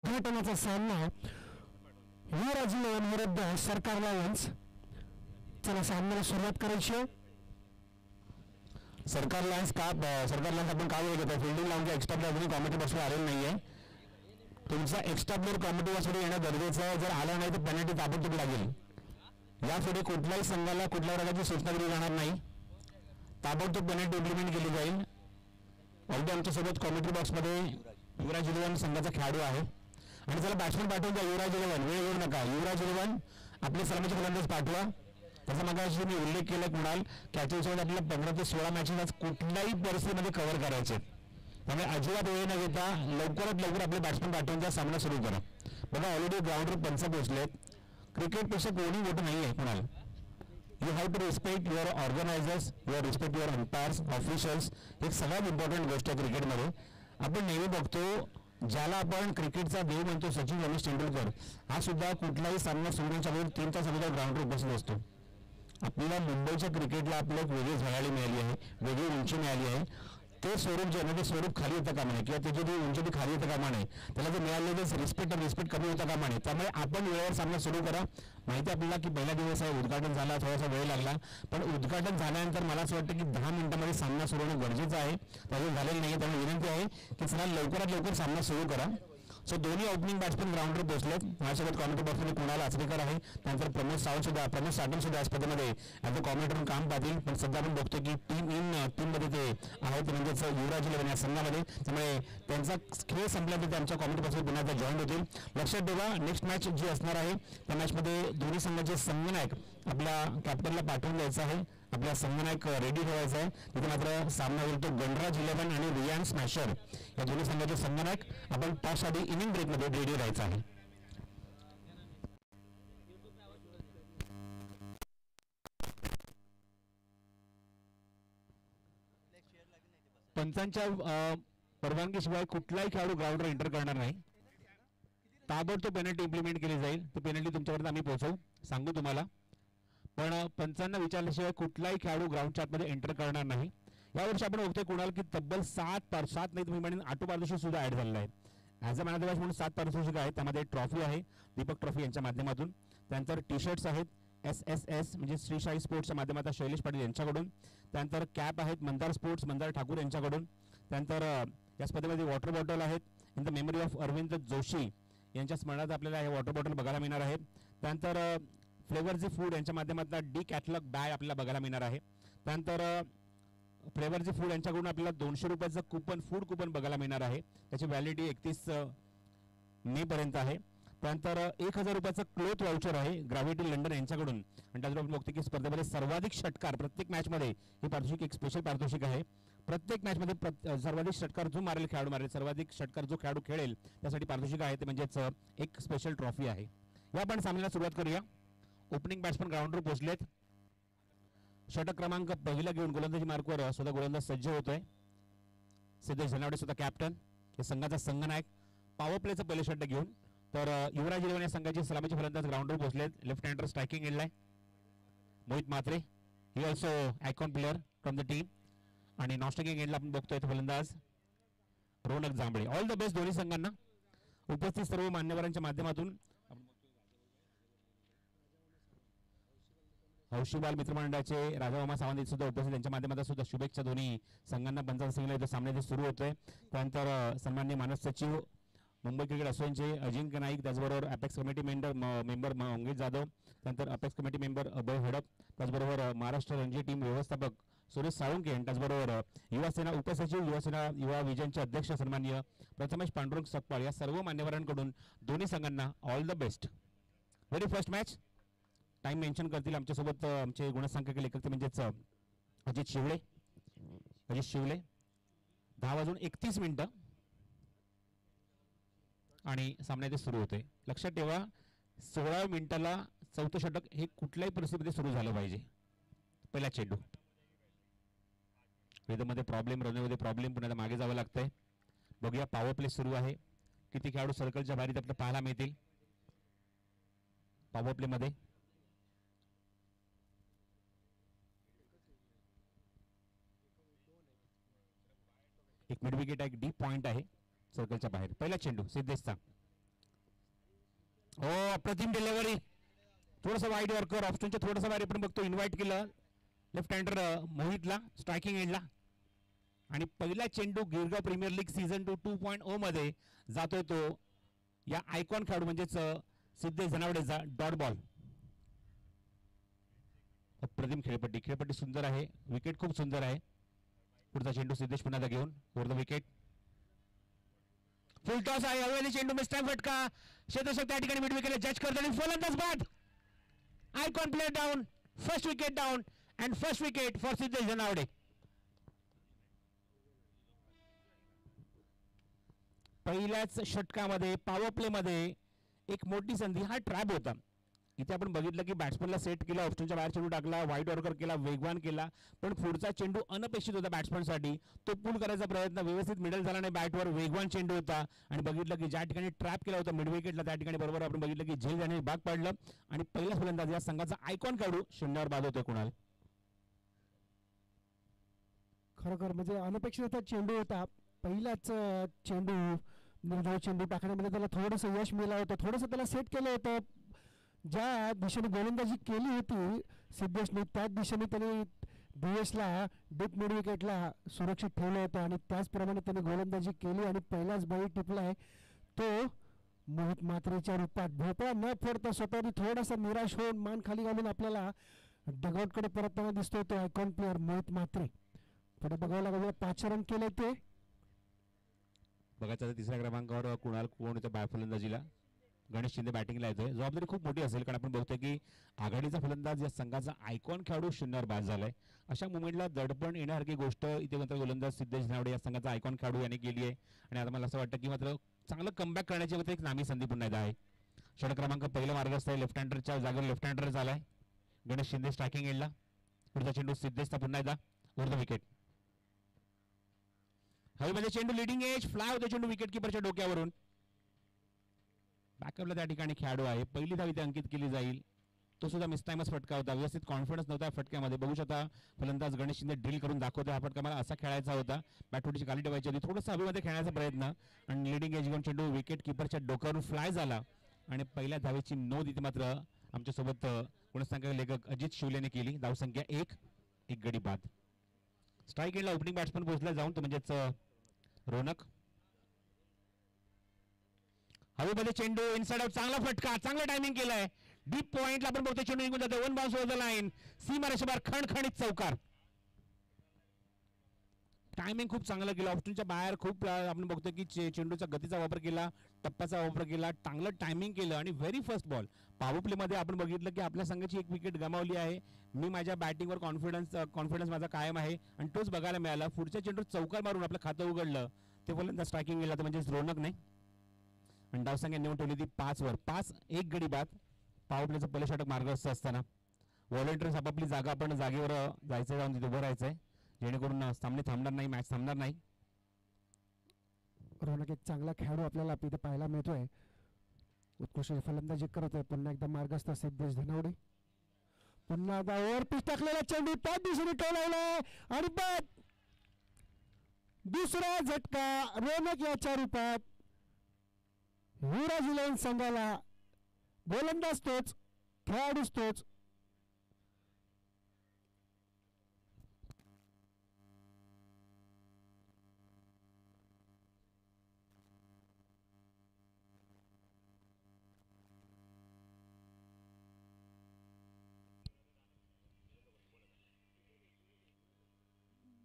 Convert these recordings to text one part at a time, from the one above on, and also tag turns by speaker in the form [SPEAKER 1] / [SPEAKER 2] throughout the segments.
[SPEAKER 1] उद्घाटनाचा सामना युवराज इलेव्हन विरुद्ध सरकार लायन्स. चला सामन्याला सुरुवात करायची आहे.
[SPEAKER 2] सरकार लायन्स आपण का वेळ घेतो? फिल्डिंग लावून एक्स्ट्रा प्लेअर अजूनही कॉमेडी बॉक्सवर आलेलं नाहीये. तुमचा एक्स्ट्रा प्लेअर कॉमेडी बॉक्सवर येणं गरजेचं आहे. जर आला नाही तर पेनल्टी ताबडतोब लागेल. यापुढे कुठल्याही संघाला कुठल्या प्रकारची सूचना दिली जाणार नाही. ताबडतोब पेनल्टी इम्प्लिमेंट केली जाईल. ऑलरेडी आमच्यासोबत कॉमेंट्री बॉक्समध्ये युवराज इलेव्हन संघाचा खेळाडू आहे आणि त्याला बॅट्समन पाठवून द्या. युवराज इलेव्हन वेळ घेऊ नका. युवराज इलेव्हन आपले सलामीचे फलंदाज पाठवा. त्याचा मागाशी मी उल्लेख केला कुणाल कॅचेसोबत आपल्याला 15 ते 16 मॅचेस आज कुठल्याही परिस्थितीमध्ये कव्हर करायचे. त्यामुळे अजिबात वेळ न घेता लवकरात लवकर आपले बॅट्समन पाठवून त्या सामना सुरू करा. बघा ऑलरेडी ग्राउंडवर पंच पोहोचलेत. क्रिकेटपेक्षा कोणी मोठं नाही आहे Kunal. You have to respect your organisers, your respect your umpires, officials. एक सगळ्यात इम्पॉर्टंट गोष्ट आहे क्रिकेटमध्ये. आपण नेहमी बघतो ज्याला आपण क्रिकेटचा देव म्हणतो सचिन रमेश तेंडुलकर हा सुद्धा कुठलाही सामना सोडण्याच्या वेळी 3 तास अगोदर ग्राउंडवर उपस्थित असतो. आपल्याला मुंबईच्या क्रिकेटला आपलं एक वेगळी झळाळी मिळाली आहे, वेगळी उंची मिळाली आहे. ते स्वरूप जे आहे ते स्वरूप खाली येतं कामा नये किंवा त्याची ती उंची ती खाली येतं कामा नये. त्याला जे मिळालेलं रिस्पेक्ट कमी होता कामा नये. त्यामुळे आपण वेळेवर सामना सुरू करा. माहिती आपल्याला की पहिला दिवस आहे, उद्घाटन झाला, थोडासा वेळ लागला, पण उद्घाटन झाल्यानंतर मला असं वाटतं की 10 मिनिटांमध्ये सामना सुरू होणं गरजेचं आहे. त्यावेळी झालेलं नाही. त्यामुळे विनंती आहे की चला लवकरात लवकर सामना सुरू करा. सो दोन्ही ओपनिंग बॅट्समन ग्राउंडवर पोहोचलेत. माझ्यासोबत कॉमेंट्री बॉक्समध्ये कुणाल आचरेकर आहे, त्यानंतर प्रमोद सावंत सुद्धा स्पर्धेमध्ये ॲज अ कॉमेंटर काम पाहतील. पण सध्या आपण बघतो की टीममध्ये ते आहेत म्हणजेच युवराज इलेव्हन या संघामध्ये. त्यामुळे त्यांचा खेळ संपल्यानंतर ते आमच्या कॉमेंट्री बॉक्समध्ये पुन्हा एकदा जॉईन होतील. लक्षात ठेवा नेक्स्ट मॅच जी असणार आहे त्या मॅचमध्ये दोन्ही संघाचे संघनायक आपल्या कॅप्टनला पाठवून द्यायचं आहे. आपला संघनायक रेडी ठेवायचा आहे. तिथे मात्र सामना होईल तो गणराज इलेव्हन आणि रियान स्मॅशर या दोन्ही संघाचे संघनायक. आपण टॉस आधी इनिंग ब्रेकमध्ये रेडी राहायचं आहे.
[SPEAKER 3] पंचांच्या परवानगीशिवाय कुठलाही खेळाडू ग्राउंडवर एंटर करणार नाही. ताबडतोब पेनल्टी इम्प्लिमेंट केली जाईल. ती पेनल्टी तुमच्यापर्यंत आम्ही पोहोचवू सांगू तुम्हाला. पण पंचांना विचारल्याशिवाय कुठलाही खेळाडू ग्राउंडच्या आतमध्ये एंटर करणार नाही. यावर्षी आपण बघतोय कुणाल की तब्बल 7 नाही तुम्ही म्हणून ऑटो पारितोषिक सुद्धा ऍड झालेलं आहे. As a man of the match म्हणून 7 पारितोषिक आहेत. त्यामध्ये ट्रॉफी आहे दीपक ट्रॉफी यांच्या माध्यमातून. त्यानंतर टी शर्ट्स आहेत SSS म्हणजे श्री साई स्पोर्ट्सच्या माध्यमातून शैलेश पाटील यांच्याकडून. त्यानंतर कॅप आहेत मंदार स्पोर्ट्स मंदार ठाकूर यांच्याकडून. त्यानंतर या स्पर्धेमध्ये वॉटर बॉटल आहेत in the memory of Arvind Joshi यांच्या स्मरणार्थ आपल्याला हे वॉटर बॉटल बघायला मिळणार आहे. त्यानंतर फ्लेवर्सची फूड यांच्या माध्यमातून डी कॅटलॉग बॅग आपल्याला बघायला मिळणार आहे. त्यानंतर फ्लेवर्सची फूड यांच्याकडून आपल्याला 200 रुपयाचं कुपन फूड कुपन बघायला मिळणार आहे. त्याची व्हॅलिडिटी 31 मे पर्यंत आहे. त्यानंतर 1000 रुपयाचं क्लोथ वाउचर आहे ग्रॅव्हिटी लंडन यांच्याकडून. आणि त्याचबरोबर आपण बघतो की स्पर्धेमध्ये सर्वाधिक षटकार प्रत्येक मॅचमध्ये हे पारितोषिक एक स्पेशल पारितोषिक आहे. प्रत्येक मॅचमध्ये सर्वाधिक षटकार जो मारेल खेळाडू मारेल सर्वाधिक षटकार जो खेळाडू खेळेल त्यासाठी पारितोषिक आहे ते म्हणजेच एक स्पेशल ट्रॉफी आहे. या आपण सामन्याला सुरुवात करूया. ओपनिंग बॅट्समन ग्राउंडवर पोहोचलेत. षटक क्रमांक पहिला घेऊन गोलंदाजी मार्कवर स्वतः गोलंदाज सज्ज होतोय. सिद्धेश धनावडे स्वतः कॅप्टन हे संघाचा संघनायक. पॉवर प्लेचं पहिले षटक घेऊन तर युवराज इलेव्हन या संघाचे सलामीचे फलंदाज ग्राउंडवर पोहोचलेत. लेफ्ट हँडर स्ट्रायकिंग एंडला Mohit Mhatre he also icon player from the team. आणि नॉन स्ट्रायकिंग एंडला आपण बघतोय फलंदाज रोनक जांभळे. ऑल द बेस्ट दोन्ही संघांना. उपस्थित सर्व मान्यवरांच्या माध्यमातून हौशीबाल मित्रमंडळाचे राजामामा सावंत सुद्धा उपस्थित त्यांच्या माध्यमातून सुद्धा शुभेच्छा दोन्ही संघांना. पंचायत संघाला इथं सामने सुरू होतोय. त्यानंतर सन्माननीय मानस सचिव मुंबई क्रिकेट असोसिएशनचे अजिंक्य नाईक त्याचबरोबर apex committee member Mangesh Jadhav. त्यानंतर अपेक्स कमिटी मेंबर अभय हडप. त्याचबरोबर महाराष्ट्र रणजी टीम व्यवस्थापक सुरेश साळुंके. त्याचबरोबर युवासेना उपसचिव युवा विजनचे अध्यक्ष सन्माननीय प्रथमेश पांडुरंग सकपाळ या सर्व मान्यवरांकडून दोन्ही संघांना all the best. Very first match time mention करतील आमच्यासोबत आमचे गुणसंख्यक लेखक म्हणजेच अजित शिवले 10:31 आणि सामना इथे सुरू होतोय. लक्षात ठेवा 16 मिनिटाला चौथं षटक हे कुठल्याही परिस्थितीमध्ये सुरू झालं पाहिजे. पहिला चेंडू वेदमध्ये प्रॉब्लेम रनवेमध्ये प्रॉब्लेम पुन्हा मागे जावं लागतंय. बघूया पॉवर प्ले सुरू आहे. किती खेळाडू सर्कलच्या बाहेर आपल्याला पाहायला मिळतील पॉवर प्ले मध्ये. एक मिड विकेट आहे, एक डीप पॉइंट आहे सर्कलच्या बाहेर. पहिला चेंडू सिद्धेशचा हो, अप्रतिम डिलिव्हरी. थोडंसं वाईड वर्कर ऑप्शनच्या थोडंसं बाहेर आपण बघतो. इन्व्हाइट केलं लेफ्ट हँडर मोहितला स्ट्रायकिंग एंडला. आणि पहिला चेंडू गिरगाव प्रीमियर लीग सीझन 2 2.0 मध्ये जातोय तो या आयकॉन खेळाडू म्हणजेच सिद्धेश धनावडेचा डॉट बॉल. अप्रतिम खेळपट्टी सुंदर आहे. विकेट खूप सुंदर आहे. पुढचा चेंडू सिद्धेश पुन्हा घेऊन over the wicket. Full toss आहे. अवैध चेंडू मिस्टाईम फटका. क्षेत्ररक्षक त्या ठिकाणी मिड विकेट जज करतो आणि फलंदाज बाद. Icon player down. First wicket down and first wicket for Siddhesh Dhanawade. पहिल्याच षटकामध्ये पॉवर प्ले मध्ये एक मोठी संधी. हा ट्रॅप होता. इथे आपण बघितलं की बॅट्समनला सेट केला, ऑप्शनच्या बाहेर चेंडू टाकला, वाईड ऑर्डर केला, वेगवान केला, पण पुढचा चेंडू अनपेक्षित होता बॅट्समनसाठी. तो पुल करायचा प्रयत्न व्यवस्थित मिडल झाला नाही बॅटवर. वेगवान चेंडू होता आणि बघितलं की ज्या ठिकाणी ट्रॅप केला होता मिड विकेटला त्या ठिकाणी बरोबर आपण बघितलं की झेल जाणे भाग पडलं आणि पहिला फलंदाज या संघाचा आयकॉन खेळाडू शून्यावर बाद होतोय. कुणाल
[SPEAKER 1] खरोखर म्हणजे अनपेक्षित चेंडू होता. पहिलाच चेंडू निर्धाव चेंडू टाकण्यामध्ये त्याला थोडंसं यश मिळालं होतं. थोडंसं त्याला सेट केलं होतं. ज्या दिशेने गोलंदाजी केली होती सिद्धेशने त्याच दिशेने त्याने दिवेशला डीप मिड विकेटला सुरक्षित ठेवलं होतं आणि त्याचप्रमाणे त्याने गोलंदाजी केली आणि पहिलाच बळी टिपलाय तो मोहित मात्रेच्या रूपात. भोपळा न फोडता स्वतःने थोडासा निराश होऊन मान खाली घालून आपल्याला डगआउटकडे परतताना दिसतोय तो आयकॉन प्लेअर मोहित मात्रे. पुढे बघावं लागेल 5 रन केले ते.
[SPEAKER 3] बघायचं तिसऱ्या क्रमांकावर कुणाल कोण येतो फलंदाजीला. गणेश शिंदे बॅटिंगला येतोय. जबाबदारी खूप मोठी असेल कारण आपण बघतोय की आघाडीचा फलंदाज या संघाचा आयकॉन खेळाडू शून्यावर बाद झालाय. अशा मुवमेंटला दडपण येण्यासारखी गोष्ट इथे मात्र गोलंदाज सिद्धेश धनावडे या संघाचा आयकॉन खेळाडू यांनी केली आहे आणि आता मला असं वाटतं की मात्र चांगलं कमबॅक करण्याची एक नामी संधी पुन्हा एकदा आहे. षटक क्रमांक पहिला मार्गस्थ आहे. लेफ्ट हँडरच्या जागेवर लेफ्ट हँडर झालाय. गणेश शिंदे स्ट्रायकिंग एंडला. पुढचा चेंडू सिद्धेशचा पुन्हा एकदा ओव्हर द विकेट. हवेमध्ये चेंडू लिडिंग एज फ्लाय होते चेंडू विकेट किपरच्या डोक्यावरून. बॅकअपला त्या ठिकाणी खेळाडू आहे. पहिली धाव इथे अंकित केली जाईल. तो सुद्धा मिसटाईमच फटका होता. व्यवस्थित कॉन्फिडन्स नव्हता फटक्यामध्ये. बघू शकता फलंदाज गणेश शिंदे ड्रिल करून दाखवतो. हा फटका मला असा खेळायचा होता. बॅटवरची खाली ठेवायची होती. थोडंसं हवेमध्ये खेळण्याचा प्रयत्न आणि लिडिंग एज घेऊन चेंडू विकेट किपरच्या डोक्यावरून फ्लाय झाला आणि पहिल्या धावेची नोंद इथे मात्र आमच्यासोबत गुणसंख्या लेखक अजित शिवलेने केली. धावसंख्या 1 गडी बाद. स्ट्राईक एंडला ओपनिंग बॅट्समन पोहोचला जाऊन तो म्हणजेच रोनक. हवेमध्ये चेंडू इनसाइड आउट. चांगला फटका. चांगला टायमिंग केलाय. डीप पॉइंटला आपण बघतो चेंडू निघून जातो. 1 बाउन्स ओव्हर द लाईन. सीमारेषेबाहेर खणखणीत चौकार. टायमिंग खूप चांगलं केलं. ऑप्शनच्या बाहेर खूप आपण बघतो की चेंडूचा गतीचा वापर केला, टप्प्याचा वापर केला, चांगलं टायमिंग केलं आणि very first ball. Power play मध्ये आपण बघितलं की आपल्या संघाची एक विकेट गमावली आहे. मी माझ्या बॅटिंगवर कॉन्फिडन्स माझा कायम आहे आणि तोच बघायला मिळाला. पुढच्या चेंडू चौकार मारून आपलं खातं उघडलं. ते फलंदाज स्ट्रायकिंग गेला तर म्हणजे रोनक नाही आणि धावसंख्या नेऊन ठेवली ती 5 वर. 5-1 गडी बाद. पॉवर प्लेचं पहिलं षटक मार्गस्थ असताना व्हॉलंटियर्स आपापली जागा आपण जागेवर जायचं, जाऊन तिथे उभं राहायचंय जेणेकरून सामने थांबणार नाही, मॅच थांबणार नाही.
[SPEAKER 1] रोनक एक चांगला खेळाडू आपल्याला इथे पाहायला मिळतोय. उत्कृष्ट फलंदाजी करतोय. पुन्हा एकदा मार्गस्थ सिद्धेश धनावडे. पुन्हा एकदा ओव्हर पिच टाकलेला चेंडू त्याच दिशेने टोलावलाय आणि बाद. दुसरा झटका रोनक याच्या रूपात. युवराज इलेव्हन संघाला गोलंदाज तोच, खेळाडूच तोच.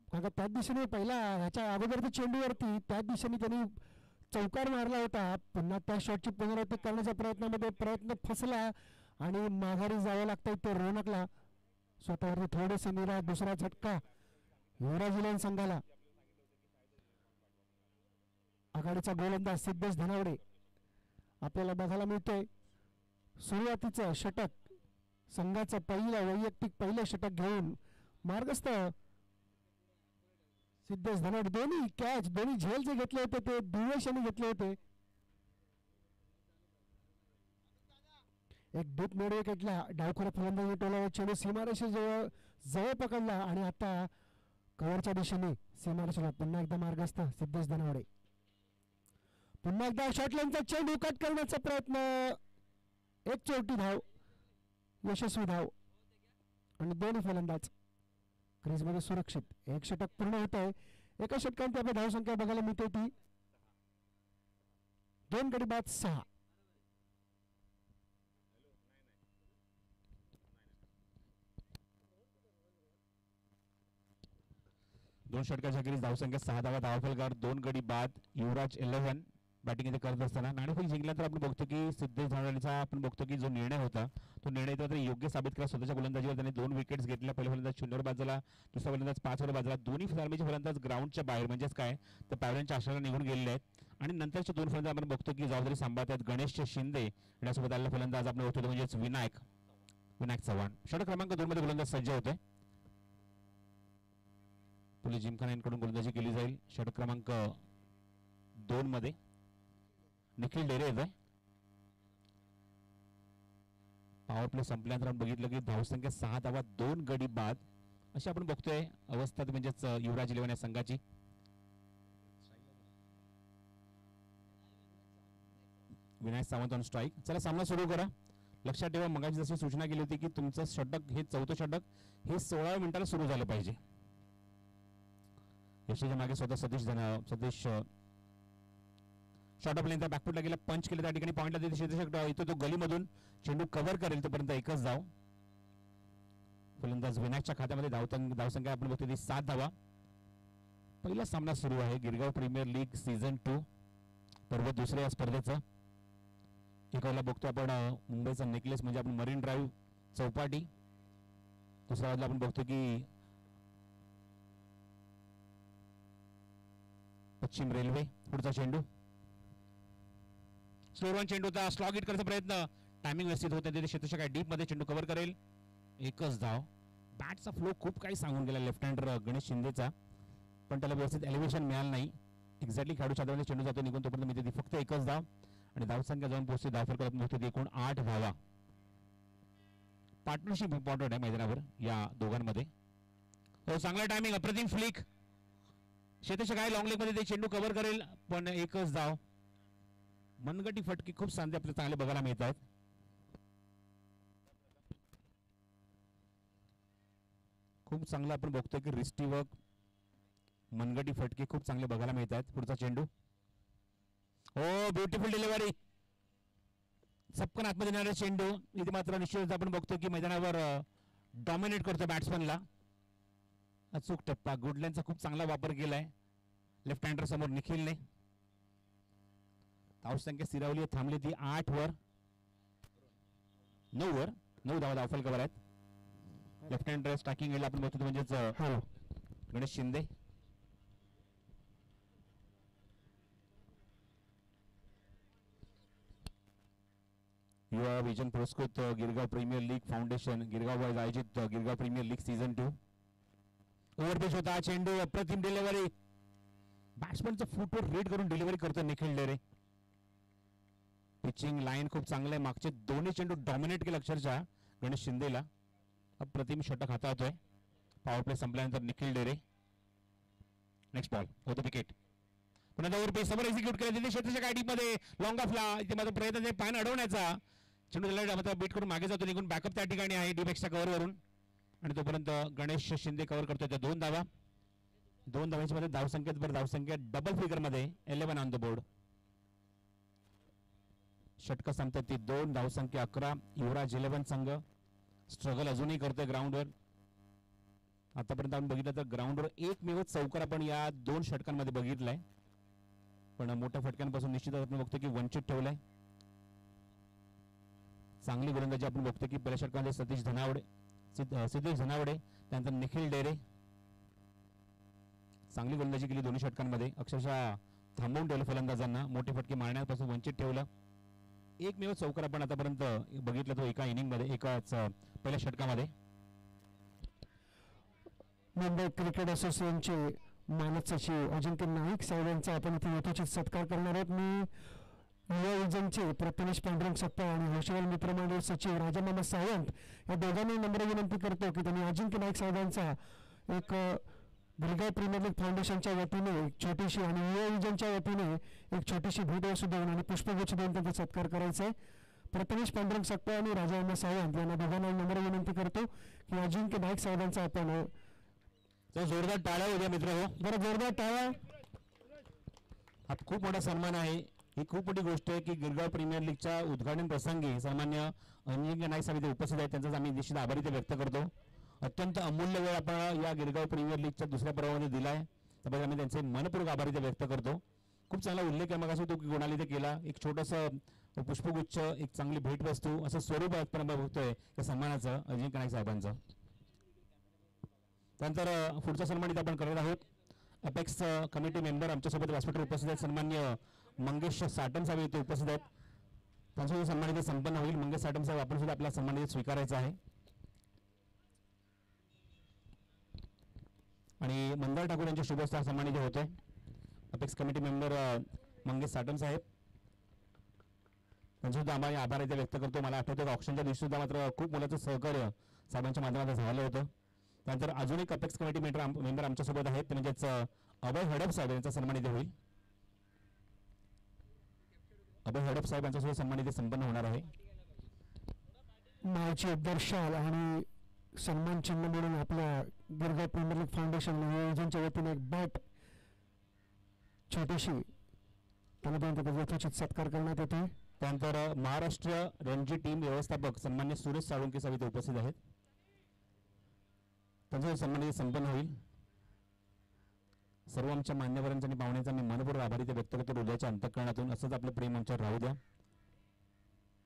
[SPEAKER 1] आता त्याच दिशेने पहिला ह्याच्या अगोदर चेंडूवरती त्याच दिशेने त्यांनी चौकार मारला होता. पुन्हा त्या शॉटची पुनरावृत्ती करण्याच्या प्रयत्नामध्ये प्रयत्न फसला आणि माघारी जावं लागतंय ते रोनकला. स्वतःवरती थोडेसे निराश. दुसरा झटका युवराज इलेव्हन संघाला. आघाडीचा गोलंदाज सिद्धेश धनावडे आपल्याला बघायला मिळतोय. सुरुवातीचं षटक संघाचं वैयक्तिक पहिलं षटक घेऊन मार्गस्थ सिद्धेश धनावडे. दोन्ही कॅच, दोन्ही झेल जे घेतले होते ते दिवेश यांनी घेतले होते. एक डीप मिड विकेटला डावखोर फलंदाजी टोलावर चेंडू सीमारेषेजवळ जवळ पकडला आणि आता कव्हरच्या दिशेने सीमारेषेला पुन्हा एकदा मार्गस्थ सिद्धेश धनावडे. पुन्हा एकदा शॉर्ट लाईनचा चेंडू कट करण्याचा प्रयत्न एक चौटी धाव, यशस्वी धाव आणि दोन्ही फलंदाज क्रीजमध्ये सुरक्षित. एक षटक पूर्ण होत आहे. एका षटकांत आपल्या धावसंख्या बघायला मिळते ती 2 गडी बाद 6.
[SPEAKER 3] दोन षटकाच्या अखेरीस धावसंख्या 6 धावा. धावफलकावर 2 गडी बाद. युवराज 11 बॅटिंग इथे करत असताना नाणेफेक जिंकल्यानंतर आपण बघतो की सिद्धेश धावड्याचा आपण बघतो की जो निर्णय होता तो निर्णय तो योग्य साबित केला. स्वतःच्या गोलंदाजीवर त्याने 2 विकेट्स घेतल्या. पहिला फलंदाज 0 वर बाद झाला, दुसरा फलंदाज 5 वर बाद झाला. दोन्ही फलंदाजी फलंदाज ग्राउंडच्या बाहेर म्हणजेच काय तर पॅव्हलियनच्या आश्रयाला निघून गेलेले आहेत. आणि नंतरचे 2 फलंदाज आपण बघतो की जबाबदारी सांभाळतात गणेश शिंदे यासोबत आलेला फलंदाज आपण बघतो म्हणजेच विनायक चव्हाण. षटक क्रमांक 2 मध्ये गोलंदाज सज्ज होते. पुढे जिमखाना यांकडून गोलंदाजी केली जाईल. षटक क्रमांक 2 मध्ये निखिल डेरे येतोय. पॉवर प्ले संपल्यानंतर आपण बघितलं की धावसंख्या 6 धावा 2 गडी बाद अशी आपण बघतोय अवस्था म्हणजेच युवराज 11 या संघाची. Vinayak Sawant on strike. चला सामना सुरू करा. लक्षात ठेवा मगाची जशी सूचना केली होती की तुमचं षटक हे 4थं षटक हे 16 मिनिटाला सुरू झालं पाहिजे. यशच्या मागे स्वतः सतीश शॉर्ट ऑफ लेंथ बॅकफुटला गेला, पंच केलं, त्या ठिकाणी पॉइंटला देते क्षेत्ररक्षक. इथं तो गलीमधून चेंडू कव्हर करेल तोपर्यंत एकच धाव. फलंदाज विनायकच्या खात्यामध्ये धावसंख्या आपण बघतो ती 7 धावा. पहिला सामना सुरू आहे गिरगाव प्रीमियर लीग सीझन 2 पर्व दुसऱ्या स्पर्धेचं. एकाला बघतो आपण मुंबईचा नेकलेस म्हणजे आपण मरीन ड्राईव्ह चौपाटी. दुसऱ्या बाजूला आपण बघतो की पश्चिम रेल्वे. पुढचा चेंडू स्लोरन चेंडू होता, स्लॉग हिट करण्याचा प्रयत्न, टायमिंग व्यवस्थित होते. तिथे क्षेत्ररक्षक डीप मध्ये चेंडू कव्हर करेल, एकच धाव. बॅटचा फ्लो खूप काही सांगून गेला लेफ्ट हँडर गणेश शिंदेचा, पण त्याला व्यवस्थित एलिव्हेशन मिळालं नाही. एक्झॅक्टली खेळाडू छात्राने चेंडू जातो निघून तोपर्यंत मी फक्त एकच धाव आणि धावसंख्या जाऊन पोहोचते. धावफल करत नव्हते एकूण 8 धावा. पार्टनरशिप इम्पॉर्टंट आहे मैदानावर या दोघांमध्ये. हो चांगला टायमिंग, अप्रतिम फ्लिक. क्षेत्ररक्षक आहे लॉंग लेग मध्ये, ते चेंडू कव्हर करेल पण एकच धाव. मनगटी फटके खूप सांधे आपल्याला चांगले बघायला मिळत आहेत. खूप चांगलं आपण बघतोय की रिस्टी वर्क, मनगटी फटके खूप चांगले बघायला मिळत आहेत. पुढचा चेंडू, हो ब्युटिफुल डिलिव्हरी, चपकन आतमध्ये येणारा चेंडू. इथे मात्र निश्चितच आपण बघतो की मैदानावर डॉमिनेट करतो बॅट्समनला. अचूक टप्पा, गुडलॅनचा खूप चांगला वापर केलाय लेफ्ट हँडर समोर निखिलने. धावसंख्या स्थिरावली, थांबली ती 8 वर 9 वर 9 धावा धावफल कव्हर आहेत. लेफ्ट हँडर स्ट्रायकिंग एंडला आपण बघतो म्हणजेच गणेश शिंदे. युवा विजन पुरस्कृत Girgaon Premier League foundation Girgaon wise आयोजित Girgaon Premier League season 2. Overpitch होता चेंडू, अप्रतिम डिलिव्हरी. बॅट्समनचं फुटवर रीड करून डिलिव्हरी करतो निखिल डेरे. पिचिंग लाईन खूप चांगलं आहे. मागचे दोन्ही चेंडू डॉमिनेट केले अक्षरशः गणेश शिंदेला. अप्रतिम षटक हाताळतोय. पॉवर प्ले संपल्यानंतर निखिल डेरे. नेक्स्ट बॉल होतं विकेट. पुन्हा ओव्हरपिच समोर एक्झिक्यूट केलं तिथे क्षेत्ररक्षक आयडी मध्ये लॉंग ऑफला. इथे माझा प्रयत्न आहे पान अडवण्याचा. चेंडू त्याला बीट करून मागे जातो निघून. बॅकअप त्या ठिकाणी आहे डीबॅक्सच्या कव्हर वरून आणि तोपर्यंत गणेश शिंदे कव्हर करतोय. त्या 2 धावा. 2 धावांच्या मध्ये धावसंख्येत बरं धावसंख्या डबल फिगर मध्ये 11 ऑन द बोर्ड. षटक संपतात ती 2 धावसंख्या 11. युवराज 11 संघ स्ट्रगल अजूनही करतोय ग्राउंडवर. आतापर्यंत आपण बघितलं तर ग्राउंडवर एकमेव चौकार आपण या 2 षटकांमध्ये बघितलाय, पण मोठ्या फटक्यांपासून निश्चितच आपण बघतो की वंचित ठेवलाय. चांगली गोलंदाजी आपण बघतो की पहिल्या षटकामध्ये सिद्धेश धनावडे त्यानंतर निखिल डेरे. चांगली गोलंदाजी केली दोन्ही षटकांमध्ये. अक्षरशः थांबवून ठेवलं फलंदाजांना, मोठे फटके मारण्यापासून वंचित ठेवलं. एकमेव चौकार आपण आतापर्यंत बघितलं तो एका इनिंग मध्ये, एकाच पहिल्या षटकामध्ये.
[SPEAKER 1] मुंबई क्रिकेट असोसिएशनचे मानद सचिव अजिंक्य नाईक साहेब यांचा आपण इथे यथोचित सत्कार करणार आहोत. मी युवा विजनचे प्रथमेश पांडुरंग सप्पा आणि हर्षवर्धन मित्रमंडळ सचिव राजामामा सावंत या दोघांनी नम्र विनंती करतो की त्यांनी अजिंक्य नाईक साहेबांचा एक गिरगाव प्रीमियर लीग फाउंडेशनच्या वतीने एक छोटीशी आणि युवा विजनच्या वतीने एक छोटीशी भेट सुद्धा देऊन आणि पुष्पगुच्छ देऊन त्यांचा सत्कार करायचा आहे. प्रथमेश पांडुरंग सकपा आणि राजा उमेश सावंत यांना दोघांना नम्र विनंती करतो की अजिंक्य नाईक साहेबांचा आपण
[SPEAKER 2] तर जोरदार टाळ्या होत्या मित्र हो.
[SPEAKER 1] जरा जोरदार टाळा.
[SPEAKER 2] हा खूप मोठा सन्मान आहे. ही खूप मोठी गोष्ट आहे की गिरगाव प्रीमियर लीगच्या उद्घाटन प्रसंगी सामान्य अजिंक्य नाईक साहेब इथे उपस्थित आहेत. त्यांचा आम्ही निश्चित आभारी ते व्यक्त करतो. अत्यंत अमूल्य वेळ आपण या गिरगाव प्रीमियर लीगच्या दुसऱ्या पर्वामध्ये दिलाय, त्याबद्दल आम्ही त्यांचे मनपूर्वक आभारी ते व्यक्त करतो. खूप चांगला उल्लेख आहे मग असं तो की कोणाला इथे केला. एक छोटंसं पुष्पगुच्छ, एक चांगली भेटवस्तू असं स्वरूप आजपर्यंत बघतोय या सन्मानाचं अजिंक्य नाईक साहेबांचं. त्यानंतर पुढचा सन्मान इथे आपण करत आहोत. अपेक्स कमिटी मेंबर आमच्यासोबत व्यासपीठावर उपस्थित आहेत. सन्मान्य मंगेश साटम साहेब इथे उपस्थित आहेत. त्यांचा सन्मान इथे संपन्न होईल. मंगेश साटम साहेब आपण सुद्धा आपला सन्मान इथे स्वीकारायचा आहे. आणि मंदार ठाकूर यांचे शुभस्तार सन्मान इथे होते. Apex committee member Mangesh Satam साहेब त्यांचे सुद्धा आम्ही आभार इथे व्यक्त करतो. मला आठवतं ऑप्शनच्या दिवशी सुद्धा मात्र खूप मुलाचं सहकार्य साहेबांच्या माध्यमातून झालं होतं. त्यानंतर अजून एक अपेक्स कमिटी मेंबर आमच्यासोबत आहेत, ते म्हणजेच अभय हडप साहेब यांचा सन्मान इथे होईल. अभय हडप साहेब यांचा सन्मान इथे संपन्न होणार आहे.
[SPEAKER 1] नावाची दर्शाल आणि सन्मान चिन्ह म्हणून आपल्या गिरगाव प्रीमियर लीग फाउंडेशन नियोजनच्या वतीने एक बॅट छोटीशी त्यांना त्याचा यथोचित सत्कार करण्यात येते.
[SPEAKER 2] त्यानंतर महाराष्ट्र रणजी टीम व्यवस्थापक सन्मान्य सुरेश साळुंके साहेब इथे उपस्थित आहेत. त्यांचा सन्मान इथे संपन्न होईल. सर्व आमच्या मान्यवरांचा आणि पाहुण्यांचा मी मनपूर्वक आभारी ते व्यक्त करतो हृदयाच्या अंतःकरणातून. असंच आपलं प्रेम आमच्यावर राहू द्या.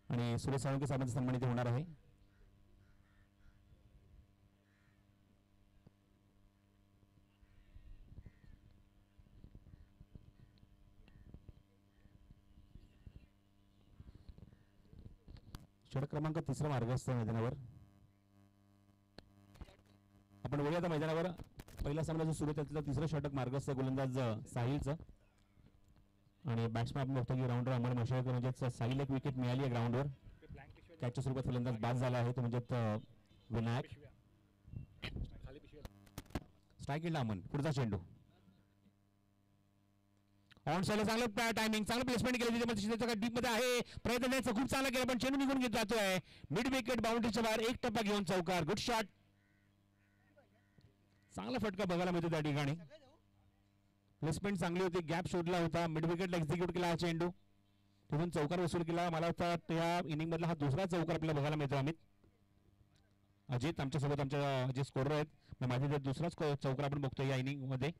[SPEAKER 2] आणि सुरेश साळुंके साहेबांचा सन्मान इथे होणार आहे. षटक क्रमांक 3 मार्गस्थ मैदानावर आपण बघूया. आता मैदानावर पहिला सामना जो सुरू त्यातलं तिसरं षटक मार्गस्थ गोलंदाज साहिलचं आणि बॅट्समॅन आपण बघतो की ग्राउंडवर अमर मशेळकर म्हणजेच साहिल एक विकेट मिळाली आहे ग्राउंडवर. कॅचच्या स्वरूपात फलंदाज बाद झाला आहे तो म्हणजे विनायक. स्ट्राईक केला अमन. पुढचा चेंडू ऑन साईडला चांगलं टायमिंग, चांगलं प्लेसमेंट केलं तिथे डीप मध्ये आहे. प्रयत्न द्यायचा खूप चांगला केला पण चेंडू निघून घेत जातोय. मिड विकेट बाउंड्रीच्या बाहेर एक टप्पा घेऊन चौकार. Good shot. चांगला फटका बघायला मिळतो त्या ठिकाणी. प्लेसमेंट चांगली होती, गॅप शोधला होता, मिड विकेटला एक्झिक्यूट केला हा चेंडू, तिथून चौकार वसूल केला. मला वाटतं या इनिंग मधला हा दुसरा चौकार आपल्याला बघायला मिळतो. अमित अजित आमच्यासोबत आमच्या जे स्कोरर आहेत माझे दुसराच चौकार आपण बघतो या इनिंग मध्ये.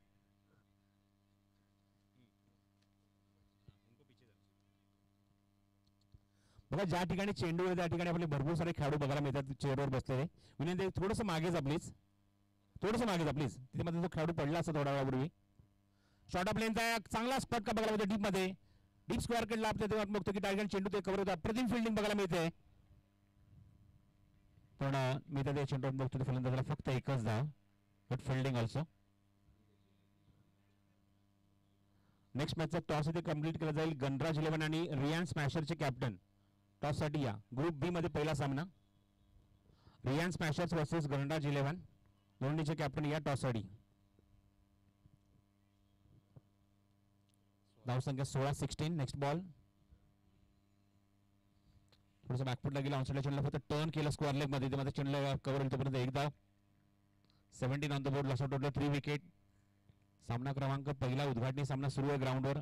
[SPEAKER 2] बघा ज्या ठिकाणी चेंडू आहे त्या ठिकाणी आपले भरपूर सारे खेळाडू बघायला मिळतात चेअरवर बसलेले. विनंती थोडंसं मागे जा प्लीज, थोडंसं मागे जा प्लीज. तिथे मध्ये जो खेळाडू पडला असता थोड्या वेळापूर्वी. शॉर्ट ऑफ लेनचा चांगला फटका बघायला मिळतो डीप मध्ये. डीप स्क्वेअर केला आपल्या तेव्हा बघतो की टार्गेट चेंडू ते कव्हर होतो. अप्रतिम फिल्डिंग बघायला मिळते. पण मी त्या चेंडूवर बघतो फलंदाजाला फक्त एकच धाव. Good fielding also. नेक्स्ट मॅचचा टॉस इथे कंप्लीट केला जाईल. गणराज 11 आणि रियान स्मॅशरचे कॅप्टन टॉस साठी या. ग्रुप बी मध्ये पहिला सामना रियान स्मॅशर्स वर्सेस गणराज 11. दोन्हीचे कॅप्टन या टॉस साठी. धावसंख्या 16-16. नेक्स्ट बॉल थोडंसं बॅकफुटला गेला. ऑनसाइडला चेंडूला फक्त टर्न केला स्क्वेअर लेग मध्ये. ते मध्ये चेंडूला कव्हर होईल तोपर्यंत एक धाव. 17 on the board. Loss total 3 wicket. सामना क्रमांक पहिला उद्घाटनी सामना सुरू आहे ग्राउंडवर.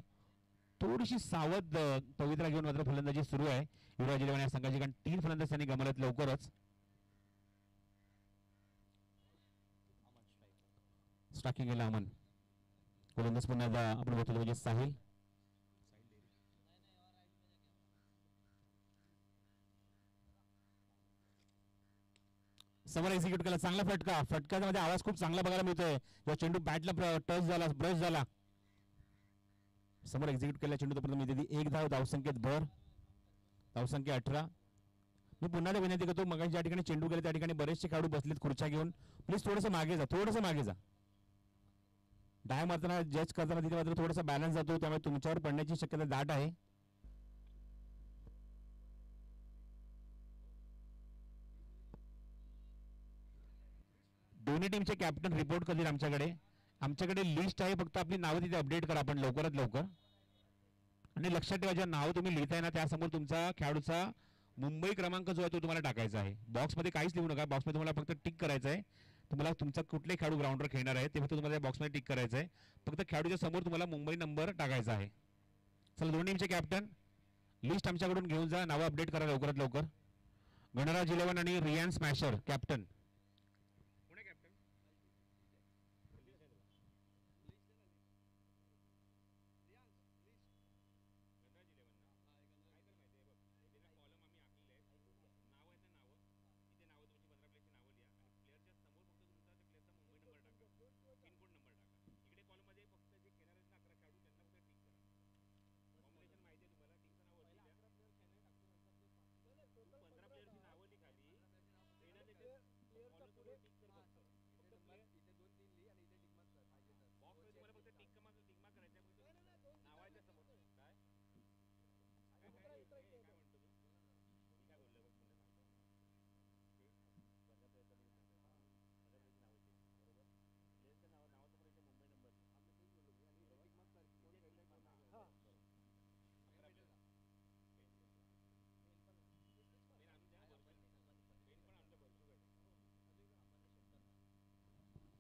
[SPEAKER 2] थोडीशी सावध पवित्रा घेऊन मात्र फलंदाजी सुरू आहे युवराज 11 या संघाची, कारण 3 फलंदाज त्यांनी गमावलेत लवकरच. स्ट्रायकिंग केला अमन. गोलंदाज पुन्हा आपण बघतो म्हणजे साहिल. समोर एक्झिक्यूट केला. चांगला फटका. फटक्यामध्ये आवाज खूप चांगला बघायला मिळतोय. जेव्हा चेंडू बॅटला टच झाला, ब्रश झाला. समोर एक्झिक्यूट केला चेंडू तोपर्यंत मिळते एक धाव. धावसंख्येत भर. धावसंख्या 18. मी पुन्हा विनंती करतो मग ज्या ठिकाणी चेंडू गेले त्या ठिकाणी बरेचसे खेळाडू बसलेत खुर्च्या घेऊन. प्लीज थोडंसं मागे जा, थोडंसं मागे जा. डाय मारताना जज करताना तिथे मात्र थोडासा बॅलन्स जातो, त्यामुळे तुमच्यावर पडण्याची शक्यता दाट आहे. दोन्ही टीमचे कॅप्टन रिपोर्ट करतील आमच्याकडे लिस्ट आहे. फक्त आपली नावं तिथे अपडेट करा आपण लवकरात लवकर. आणि लक्षात ठेवा जेव्हा नाव तुम्ही लिहिताय ना त्यासमोर तुमचा खेळाडूचा
[SPEAKER 3] मुंबई क्रमांक जो आहे तो तुम्हाला टाकायचा आहे. बॉक्समध्ये काहीच लिहू नका. बॉक्समध्ये तुम्हाला फक्त टिक करायचं आहे. तुम्हाला तुमचा कुठले खेळाडू ग्राउंडवर खेळणार आहे ते फक्त तुम्हाला बॉक्समध्ये टिक करायचं आहे. फक्त खेळाडूच्या समोर तुम्हाला मुंबई नंबर टाकायचा आहे. चला दोन्ही टीमचे कॅप्टन लिस्ट आमच्याकडून घेऊन जा. नावं अपडेट करा लवकरात लवकर. गणराज 11 आणि रियान स्मॅशर कॅप्टन.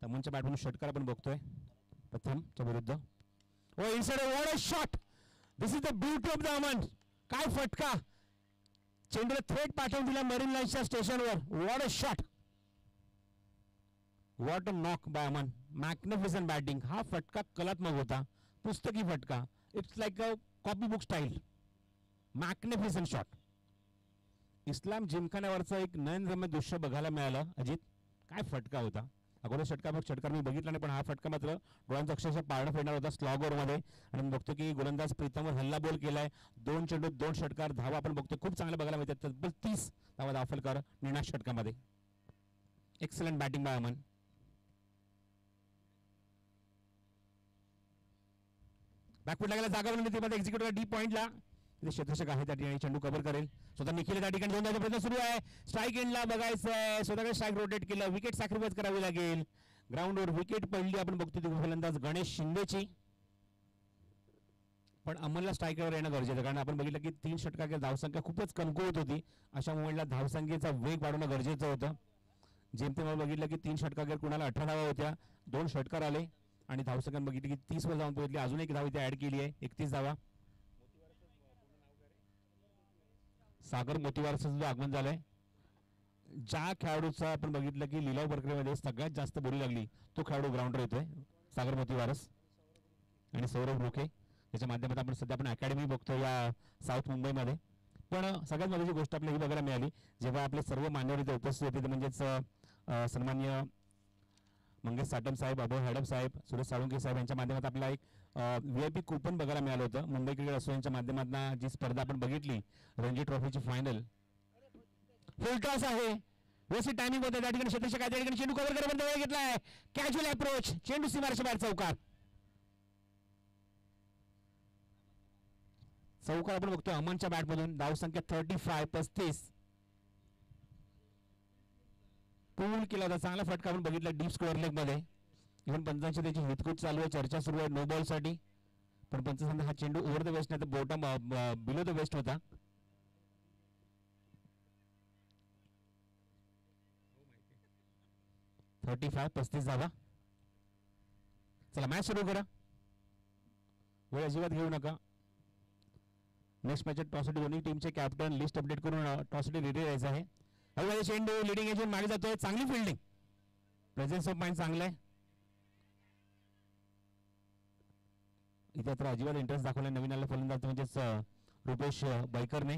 [SPEAKER 3] तमनच्या बॅटमधून षटकार आपण बघतोय प्रथमच्या विरुद्ध. Oh inside what a shot. This is the beauty of the Aman. काय फटका. चेंडूला थेट पाठवून दिला मरीन लाईनच्या स्टेशनवर. What a shot. What a knock by Aman. Magnificent batting. हा फटका कलात्मक होता. पुस्तकी फटका. It's like a copy book style. Magnificent shot. Islam जिमखान्यावरचं एक नयनरम्य दृश्य बघायला मिळालं. अजित काय फटका होता. अगोदर षटकार मी बघितला नाही पण हा फटका मात्र डोळ्यांचा अक्षरशः पारडा फेडणार होता स्लॉग ओव्हरमध्ये. आणि मी बघतो की गोलंदाज प्रीतमवर हल्ला बोल केलाय. 2 चेंडू 2 षटकार. धावा आपण बघतो खूप चांगलं बघायला मिळतात. तब्बल 30 धावा दाखल निर्णायक षटकामध्ये. Excellent batting by Aman. Back foot लागला जागा बनवली मध्ये एक्झिक्युटिव्ह डी पॉइंटला. क्षेत्ररक्षक आहे त्या ठिकाणी चेंडू कव्हर करेल. स्वतः निखिल त्या ठिकाणी दोन प्रयत्न सुरू आहे. स्ट्राईक एंडला बघायचं आहे. स्वतःकडे स्ट्राईक रोटेट केलं. विकेट सॅक्रिफाईस करावी लागेल. ग्राउंडवर विकेट पडली. आपण बघतो ती फलंदाज गणेश शिंदेची. पण अमनला स्ट्राईकवर येणं गरजेचं कारण आपण बघितलं की 3 षटकांची धावसंख्या खूपच कमकुवत होती. अशा मोमेंटला धावसंख्येचा वेग वाढवणं गरजेचं होतं. जेमतेम बघितलं की 3 षटकांवर कुणाला 18 धावा होत्या. 2 षटकार आले आणि धावसंख्या बघितली की 30 वर जाऊन पोहोचली. अजून एक धाव इथे ऍड केली आहे. 31 धावा. सागर मोतीवारचं जो आगमन झालंय. ज्या खेळाडूचा आपण बघितलं की लिलाव प्रक्रियेमध्ये सगळ्यात जास्त बोली लागली तो खेळाडू ग्राउंडवर येतोय. सागर मोतीवारस आणि सौरभ रोखे त्याच्या माध्यमातून आपण सध्या आपण अकॅडमी बघतो या साऊथ मुंबईमध्ये. पण सगळ्यात महत्त्वाची गोष्ट आपल्याला ही बघायला मिळाली जेव्हा आपले सर्व मान्यवर इथे उपस्थित होते. म्हणजेच सन्माननीय मंगेश साटम साहेब, अभय हडप साहेब, सुरेश साळुंके साहेब यांच्या माध्यमातून आपल्याला एक VIP कूपन बघायला मिळालं होतं. मुंबई क्रिकेट असोसिएशनच्या माध्यमातून जी स्पर्धा आपण बघितली रणजी ट्रॉफीची फायनल. फुल टॉस आहे. व्यवस्थित टायमिंग होतं त्या ठिकाणी. क्षेत्ररक्षक त्या ठिकाणी चेंडू कव्हर करत वेळ घेतलाय. Casual approach. चेंडू सीमारेषेच्या बाहेर चौकार. चौकार आपण बघतो अमनच्या बॅटमधून. धावसंख्या 35. पूल केला होता. चांगला फटका आपण बघितला डीप स्क्वेअर लेग मध्ये. इव्हन पंचांची त्याची हितकूच चालू आहे. चर्चा सुरू आहे नो बॉल साठी. पण पंच हा चेंडू ओव्हर द वेस्ट नाही तर बॉटम बिलो द वेस्ट होता. थर्टी 35 धावा. चला मॅच सुरू करा. वेळ अजिबात घेऊ नका. नेक्स्ट मॅच टॉससाठी दोन्ही टीमचे कॅप्टन लिस्ट अपडेट करून टॉससाठी रेडी राहायचं आहे. चेंडू लिडिंग एजंट मागे जातोय. चांगली फिल्डिंग. प्रेझेन्स ऑफ माइंड चांगला आहे. इथे तर अजिबात इंटरेस्ट दाखवला नवीन आलेला फलंदाज म्हणजेच रुपेश बैकरने.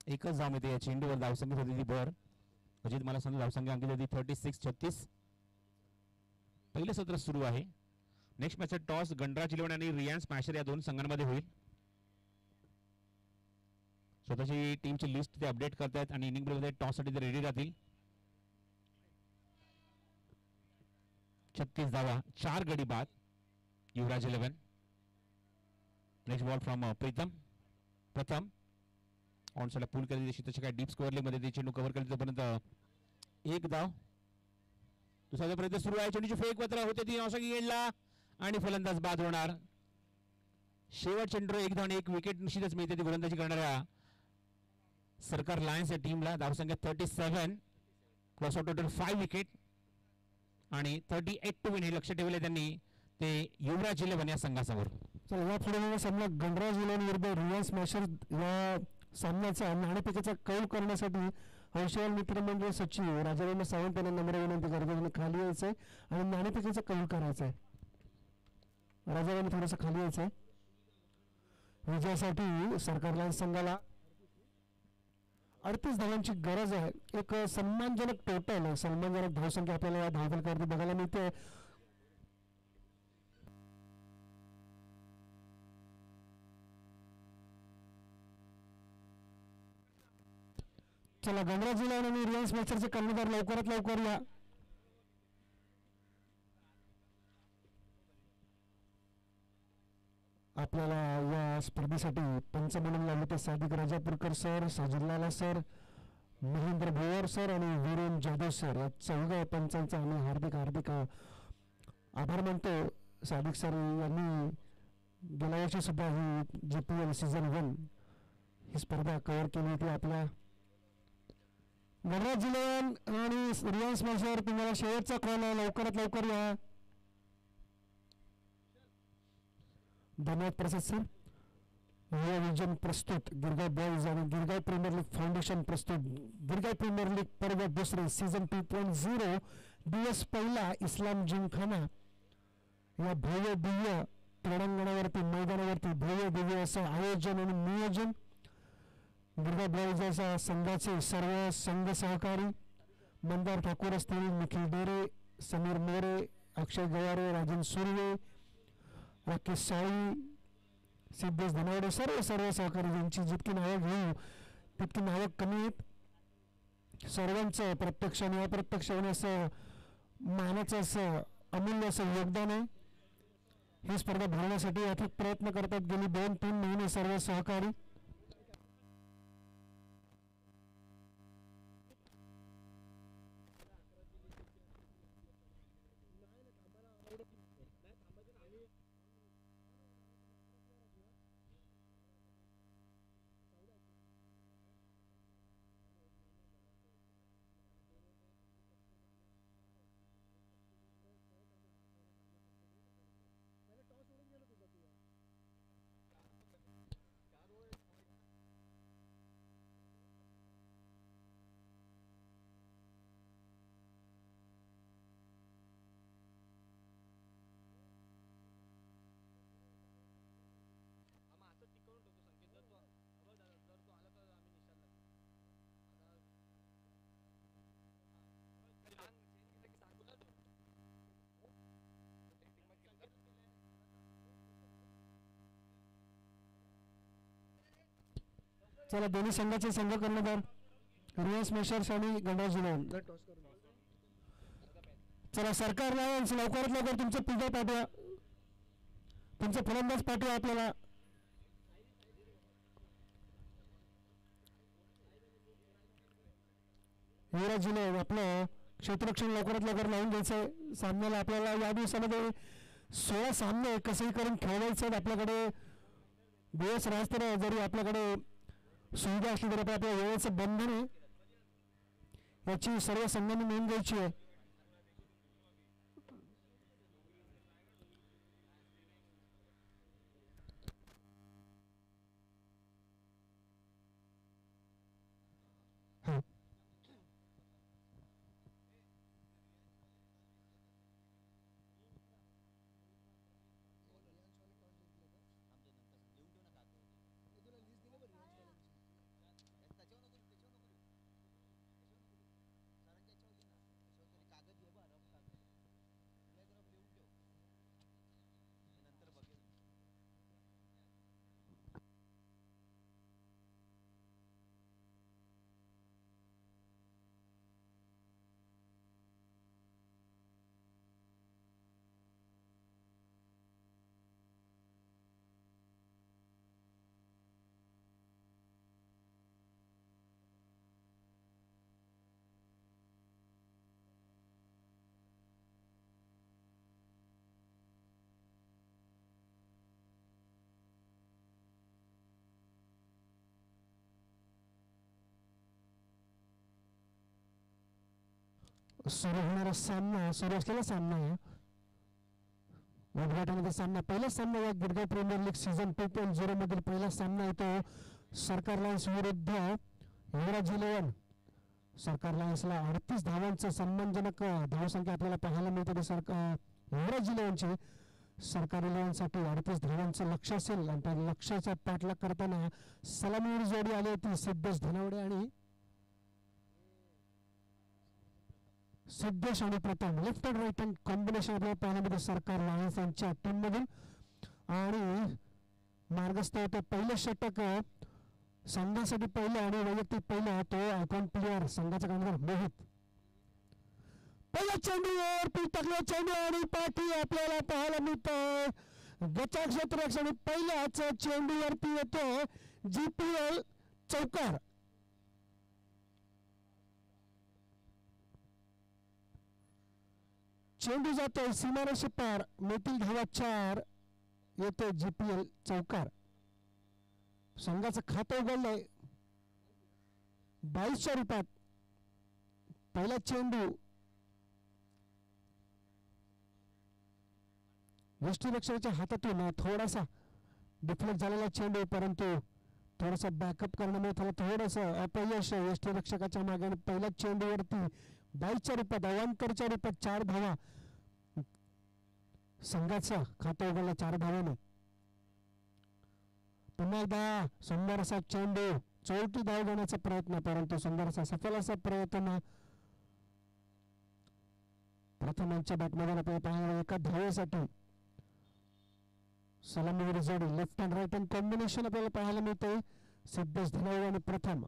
[SPEAKER 3] एकच धाव मिळते या चेंडूवर. धावसंख्या होती ती भर. अजित मला सांगतो धावसंख्या अंकित होती 36. पहिले सत्र सुरू आहे. नेक्स्ट मॅच टॉस गणराज 11 आणि रियान स्मॅशर या दोन संघांमध्ये होईल. स्वतःची टीमची लिस्ट ते अपडेट करतायत आणि इनिंग मध्ये टॉस साठी ते रेडी राहतील. 36 धावा. 4 गडी बाद. युवराज 11. Next ball from Pritam. प्रथम ऑन साइडला पूल केली तशी तशी काय डीप स्क्वेअर लेग मध्ये चेंडू कव्हर केली तोपर्यंत एक धाव. दुसरा प्रयत्न सुरू आहे. चेंडूची फेक पत्र होते ती औषधी गेडला आणि फलंदाज बाद होणार. शेवट चेंडू एक धाव आणि एक विकेट निश्चितच मिळते ती गोलंदाजी करणाऱ्या सरकार लायन्स या टीमला धावसंख्या 37, लॉस ऑफ टोटल 5 विकेट आणि 38 टू विन हे लक्ष ठेवले त्यांनी ते युवराज 11 या संघासमोर.
[SPEAKER 1] चला या पुढे सामना गणराज 11 विरुद्ध रिलायन्स स्मॅशर या सामन्याचा नाणेफेकीचा कौल करण्यासाठी हौशेवाल मित्रमंडळ सचिव राजाराम सावंत यांना नम्र विनंती करतो. त्यांनी खाली यायचंय आणि नाणेफेकीचा कौल करायचा आहे. राजाराम थोडंसं खाली यायचंय. विजयासाठी सरकार लायन्स संघाला 38 धावांची गरज आहे. एक सन्मानजनक टोटल सन्मानजनक धावसंख्या आपल्याला या धावफलकावरती बघायला मिळते. चला गणराज 11 आणि रिलायन्स मॅचरचे कर्णधार लवकरात लवकर या. आपल्याला या स्पर्धेसाठी पंच म्हणून लावले ते Sadiq Rajapurkar sir, Sajidlala sir, Mahendra Bhovar sir आणि वीरेन जाधव सर या 14 पंचांचा आम्ही हार्दिक आभार मानतो. सादिक सर यांनी गेल्या वर्षी सुद्धा ही GPL सीझन 1 ही स्पर्धा कव्हर केली होती. आपल्या गणराज 11 आणि रिलायन्स मॅचवर तुम्हाला शेवटचा कॉल आहे. लवकरात लवकर या. धन्यवाद प्रसाद सर. युवा विजन प्रस्तुत गिरगाव बॉयज आणि गिरगाव प्रीमियर लीग फाउंडेशन प्रस्तुत गिरगाव प्रीमियर लीग पर्व दुसरे सीझन 2.0 दिवस पहिला इस्लाम जिमखाना या भव्य दिव्य क्रीडांगणावरती मैदानावरती भव्य दिव्य असं आयोजन आणि नियोजन. गिरगाव बॉयज संघाचे सर्व संघ सहकारी मंदार ठाकूर असतील, निखिल डेरे, समीर मोरे, अक्षय गवारे, राजन सुर्वे, राकेश साळी, सिद्धेश धनावडे सर्व सहकारी ज्यांची जितकी नावं घेऊ तितकी नावं कमी आहेत. सर्वांचं प्रत्यक्ष आणि अप्रत्यक्षपणे असं मानाचं असं अमूल्य असं योगदान आहे. ही स्पर्धा भरवण्यासाठी अथक प्रयत्न करतात गेली 2-3 महिने सर्व सहकारी. चला दोन्ही संघाचे संघ कर्णधार रिलायन्स मेशर्स आणि गणराज 11. चला सरकार लायन्स लवकरात लवकर तुमचं पिझ्झा पाठवा, तुमचं फलंदाज पाठवा आपल्याला. युवराज आपलं क्षेत्ररक्षण लवकरात लवकर लावून घ्यायचंय. सामन्याला आपल्याला या दिवसामध्ये 16 सामने कसंही करून खेळवायचे. आपल्याकडे दिवस राहत जरी आपल्याकडे सुविधा असली तरी आपल्या वेळेचं बंधन आहे. याची सर्व संघांनी नोंद घ्यायची आहे. सुरू होणारा सामना, सुरू असलेला सामना आहे. उद्घाटनाचा सामना, पहिला सामना या गिरगाव प्रीमियर लीग सीझन 2.0 मधील पहिला सामना येतो सरकार लायन्स विरुद्ध युवराज 11. सरकार लायन्सला 38 धावांचं सन्मानजनक धावसंख्या आपल्याला पाहायला मिळते. युवराज 11ची सरकार 11 साठी 38 धावांचं लक्ष असेल आणि त्या लक्ष्याचा पाठलाग करताना सलामीवर जोडी आली होती सिद्धेश धनावडे आणि Pratham. Left and right hand combination आपल्याला पाहायला मिळते सरकार लायन्स यांच्या टीम मधून. आणि मार्गस्थ होते पहिले षटक संघासाठी पहिलं आणि वैयक्तिक पहिलं तो आयकॉन प्लेअर संघाचा कर्णधार मोहित. पहिला चेंडूवर पीठ टाकला चेंडू आणि पाठी आपल्याला पाहायला मिळतं गचा क्षेत्ररक्षण. पहिल्याच चेंडूवरती येतो GPL चौकार. चेंडू जातोय सीमारेषे पार, मिळतील धावा 4, येतो GPL चौकार. संघाचं खातं उघडलंय 22च्या रूपात. पहिला चेंडू यष्टीरक्षकाच्या हातातून थोडासा डिफ्लेक्ट झालेला चेंडू, परंतु थोडासा बॅकअप करण्यामुळे त्याला थोडंसं अपयश यष्टीरक्षकाच्या मागे. पहिल्या चेंडूवरती 22च्या रूपात अवांतरच्या रूपात 4 धावा. संघाचं खातं उघडलं 4 धावाने. पुन्हा एकदा सुंदर असा चेंडू, चौथी धाव घेण्याचा प्रयत्न, परंतु सुंदर असा सफल असा प्रयत्न प्रथम यांच्या बॅटमधून आपल्याला पाहणार. एका धावेसाठी सलामीवर जोडी left and right hand combination आपल्याला पाहायला मिळते सिद्धेश धनावडे आणि प्रथम.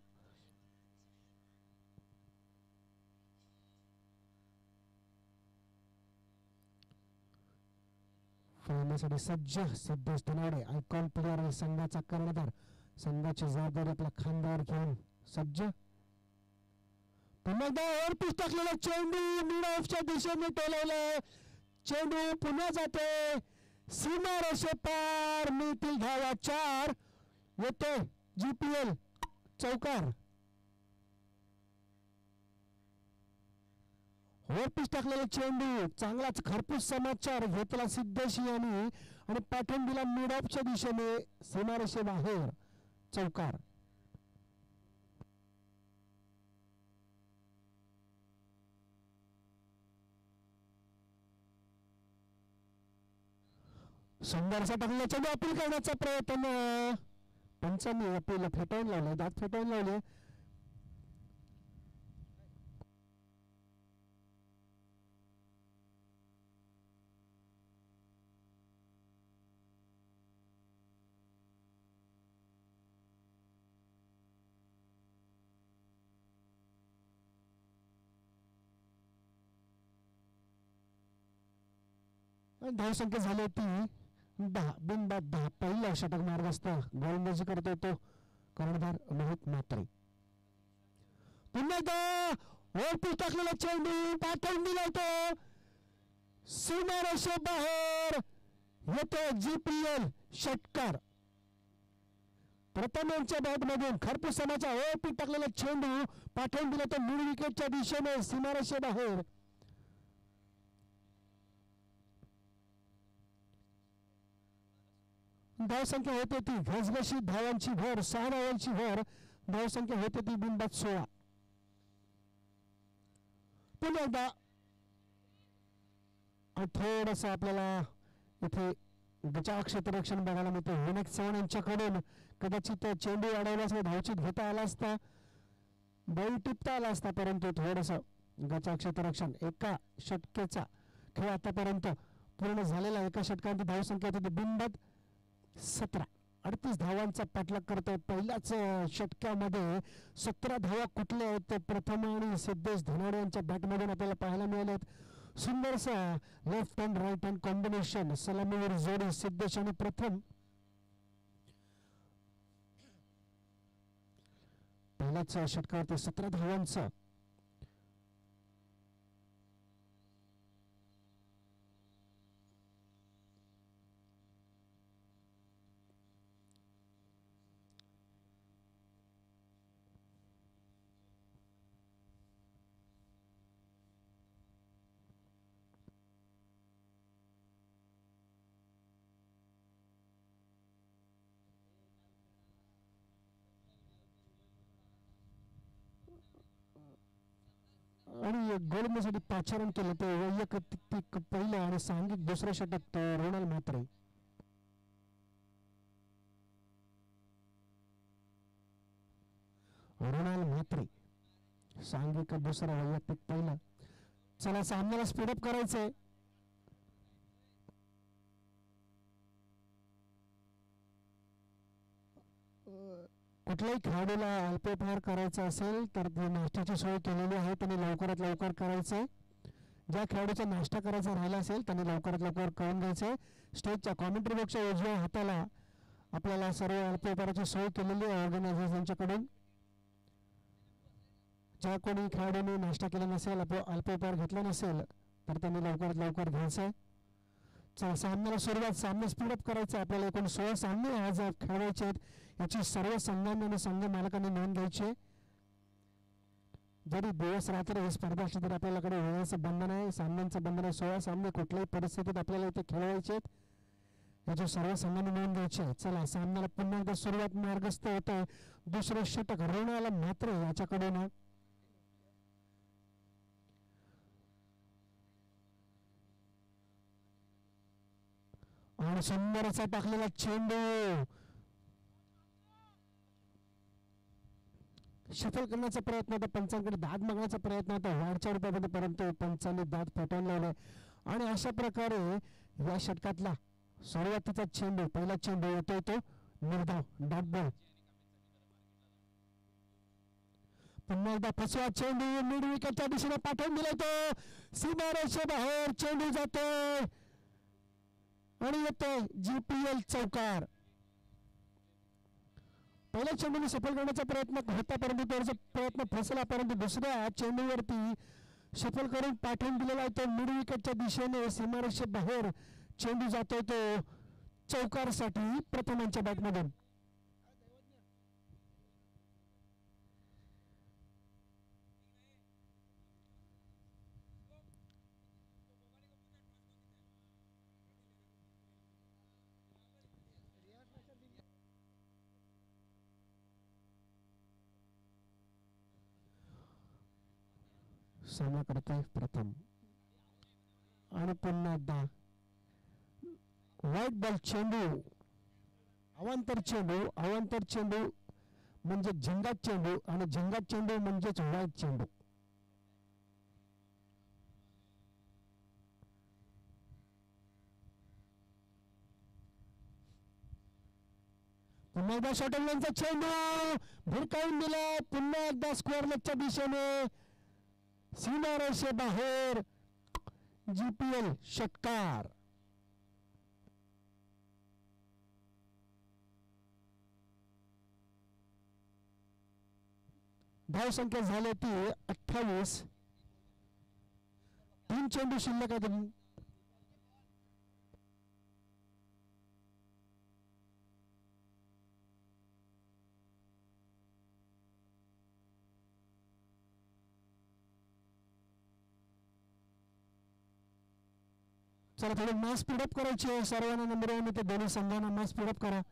[SPEAKER 1] खेळण्यासाठी सज्ज सिद्धेश धनावडे आयकॉन प्लेअर आणि संघाचा कर्णधार. संघाची जबाबदारी आपल्या खांद्यावर घेऊन सज्ज. पुन्हा एकदा ओव्हर पिच टाकलेला चेंडू मिड ऑफच्या दिशेने टोलवलाय. चेंडू पुन्हा जाते सीमारेषे पार, मिळतील धावा 4, येते GPL चौकार. ओव्हर पिच टाकलेला चेंडू, चांगलाच खरपूस समाचार घेतला सिद्धेश यांनी आणि पाठवून दिला मिड ऑफच्या दिशेने सीमारेषे बाहेर चौकार. सुंदरसा टाकलेला चेंडू अपील करण्याचा प्रयत्न, पंचांनी अपील फेटाळून लावले, दात फेटाळून लावले. धावसंख्या झाली होती 10, बिनबाद 10. पहिला षटक मार्गस्थ गोलंदाजी करतो तो कर्णधार मोहित म्हात्रे. पुन्हा एकदा ओव्हर पिच टाकलेला चेंडू पाठवून दिला होतो सीमारेषे बाहेर, येतो GPL षटकार. प्रथम यांच्या बॅटमधून खरपूस समाचा ओव्हर पिच टाकलेला चेंडू पाठवून दिला तो मिड विकेटच्या दिशेने सीमारेषे बाहेर. धावसंख्या होते ती घसघशी धावांची भर, 6 धावांची भर. धावसंख्या होते ती बिनबाद 16. पुन्हा एकदा थोडस आपल्याला इथे बचाव क्षेत्ररक्षण बघायला मिळते विनायक चव्हाण यांच्याकडून. कदाचित चेंडू अडवल्यास धावचित घेता आला असता, बळी टिपता आला असता, परंतु थोडस बचाव क्षेत्ररक्षण. एका षटकेचा खेळ आतापर्यंत पूर्ण झालेला. एका षटकांची धावसंख्या होती बिनबाद 17. 38 धावांचा पाठलाग करतोय. पहिल्याच षटकामध्ये 17 धावा कुठल्या आहेत ते प्रथम आणि सिद्धेश धनावडे यांच्या बॅटमधून आपल्याला पाहायला मिळालेत. सुंदरसा left hand right hand combination, सलामीवर जोडी सिद्धेश आणि प्रथम. पहिल्याच षटकावरती 17 धावांचं गोलंदाजीसाठी पाचारण केलं ते वैयक्तिक पहिलं आणि सांघिक दुसऱ्या षटक तो रोनाल म्हात्रे. रोनाल म्हात्रे सांघिक दुसरा वैयक्तिक पहिला. चला सामन्याला स्पीडअप करायचंय. कुठल्याही खेळाडूला अल्पोपहार करायचा असेल तर नाश्त्याची सोय केलेली आहे, त्यांनी लवकरात लवकर करायचंय. ज्या खेळाडूचा नाश्ता करायचा राहिला असेल त्यांनी लवकरात लवकर करून घ्यायचंय. स्टेजच्या कॉमेंट्री बॉक्सच्या उजव्या हाताला आपल्याला सर्व अल्पोपहाराची सोय केलेली आहे ऑर्गनायझेशनच्याकडून. ज्या कोणी खेळाडूंनी नाश्ता केला नसेल, अल्पोपहार घेतला नसेल तर त्यांनी लवकरात लवकर घ्यायचंय. चला सामन्याला सुरुवात. सामना स्पीडअप करायचा. आपल्याला एकूण 16 सामने आज खेळवायचे आहेत. याची सर्व संघांनी आणि संघ मालकांनी नोंद घ्यायची. जरी दिवस रात्र ही स्पर्धा असली तरी आपल्याकडे वेळेचं बंधन आहे, सामन्यांचं बंधन आहे. 16 सामने कुठल्याही परिस्थितीत आपल्याला इथे खेळवायचे आहेत. याची सर्व संघांनी नोंद घ्यायची आहे. चला सामन्याला पुन्हा एकदा सुरुवात मार्गस्थ होतंय. दुसरं षटक रोनाल म्हात्रे याच्याकडून. आणि सुंदर असा टाकलेला चेंडू शफल करण्याचा प्रयत्न होता. पंचांकडे दाद मागण्याचा प्रयत्न होता वाढच्या रूपामध्ये, परंतु पंचांनी दाद फेटाळून लावलाय. आणि अशा प्रकारे या षटकातला सुरुवातीचा चेंडू, पहिला चेंडू येतोय तो निर्धाव डॉट बॉल. पुन्हा एकदा फसवा चेंडू मिड विकेटच्या दिशेने पाठवून दिलाय तो. सीमारेषे बाहेर चेंडू जातोय आणि येतोय GPL चौकार. पहिल्या चेंडूने सफल करण्याचा प्रयत्न होता परंतु त्याचा प्रयत्न फसला, परंतु दुसऱ्या चेंडूवरती सफल करून पाठवून दिलेला आहे तो मिड विकेटच्या दिशेने. सीमारेषे बाहेर चेंडू जातोय तो चौकारसाठी प्रथमांच्या बॅटमधून. सामना करतोय प्रथम. आणि पुन्हा एकदा व्हाईट बॉल चेंडू, अवांतर चेंडू. अवांतर चेंडू म्हणजे झंगाट चेंडू आणि झंगाट चेंडू म्हणजेच व्हाईट चेंडू. पुन्हा एकदा शॉर्ट लाईनचा चेंडू भिरकावून दिला. पुन्हा एकदा स्क्वेअर लेगच्या दिशेने सीमारेषे बाहेर GPL षटकार. धाव संख्या झाली ती 28. 3 चेंडू शिल्लक आहेत. चला थोडं मॅच स्पीडअप करायची आहे सर्वांना. नंबर 1 इथे दोन्ही संघांना मॅच स्पीडअप करा.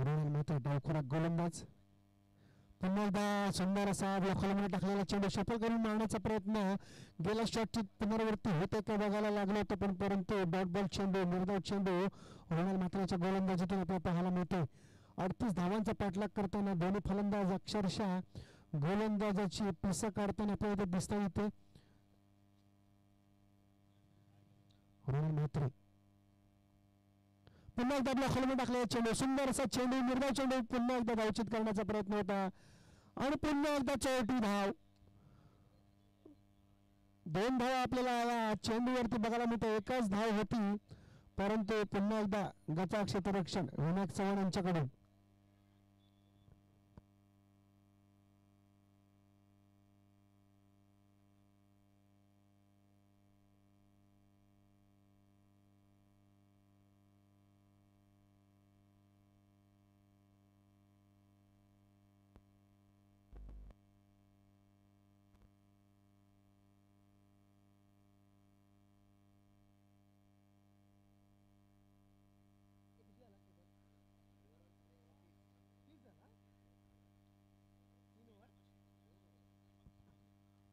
[SPEAKER 1] रोनाल म्हात्रे डावखुरा गोलंदाज. पुन्हा एकदा सुंदर असा ब्लॉकमध्ये टाकलेला चेंडू सफल करून मारण्याचा प्रयत्न. गेल्या शॉटची पुनरावृत्ती होते का बघायला लागलं होतं, पण परंतु डॉट बॉल चेंडू, निर्धाव चेंडू रोनाल म्हात्रेच्या गोलंदाजीतून आपल्याला पाहायला मिळते. 38 धावांचा पाठलाग करताना दोन्ही फलंदाज अक्षरशः गोलंदाजाची पिसं काढताना आपल्याला दिसता येते. रोनाल म्हात्रे पुन्हा एकदा आपल्या हॉलमध्ये टाकलेला चेंडू, सुंदर असा चेंडू, निर्धाव चेंडू, पुन्हा एकदा धावचित करण्याचा प्रयत्न होता आणि पुन्हा एकदा 4 धाव. 2 धावा आपल्याला चेंडूवरती बघायला मिळते. एकच धाव होती परंतु पुन्हा एकदा गचा क्षेत्ररक्षण विनायक चव्हाण यांच्याकडून.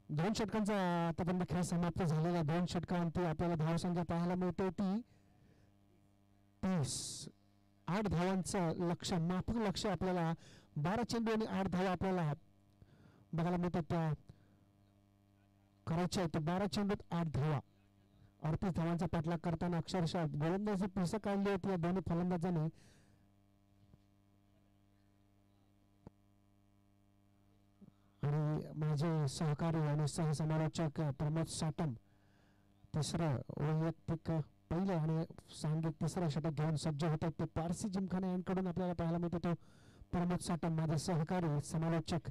[SPEAKER 1] दोन षटकांचा आतापर्यंत खेळ समाप्त झालेला. 2 षटकांती आपल्याला धावसंख्या पाहायला मिळते ती 30. 8 धावांचं लक्ष्य, माफक लक्ष्य आपल्याला. 12 चेंडू आणि 8 धावा आपल्याला बघायला मिळतात त्या करायच्या आहेत. 12 चेंडूत 8 धावा, 38 धावांचा पाठलाग करताना अक्षरशः गोलंदाजी पिसं काढली होती या दोन्ही फलंदाजांनी. आणि माझे सहकारी आणि सहसमालोचक प्रमोद साटम तिसरं वैयक्तिक पहिलं आणि सांघिक तिसरं षटक घेऊन सज्ज होतात. ते पारसी जिमखाना यांकडून आपल्याला पाहायला मिळतो तो प्रमोद साटम, माझे सहकारी समालोचक.